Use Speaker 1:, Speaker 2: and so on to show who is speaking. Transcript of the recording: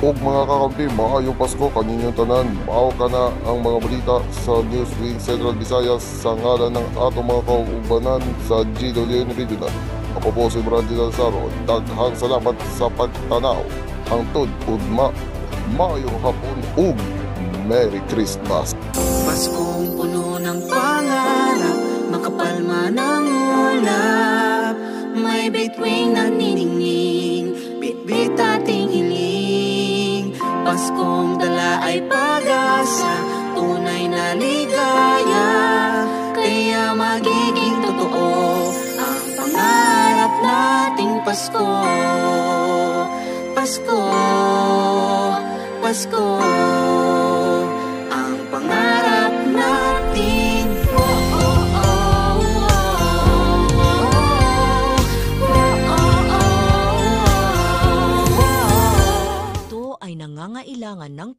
Speaker 1: ug mga kakampi, maayong Pasko kaninyong tanan. Mao ka na ang mga balita sa Newsweek Central Visayas sa ngalan ng atong mga kaubanan sa GWN Regional. Ako po si Brandy Dalzaro. Daghang salamat sa pagtanaw. Hangtod ugma, maayong hapon ug Merry Christmas.
Speaker 2: Paskong puno ng pangarap, makapalma ng ulap. May bituing naniningning, bitbit ating hiling. Paskong dala ay pag-asa, tunay na ligaya. Kaya magiging totoo ang pangarap nating Pasko. Pasko, Pasko, ang pangarap natin. Oh, oh, oh, oh, oh, oh, oh, oh.
Speaker 3: Ito ay nangangailangan ng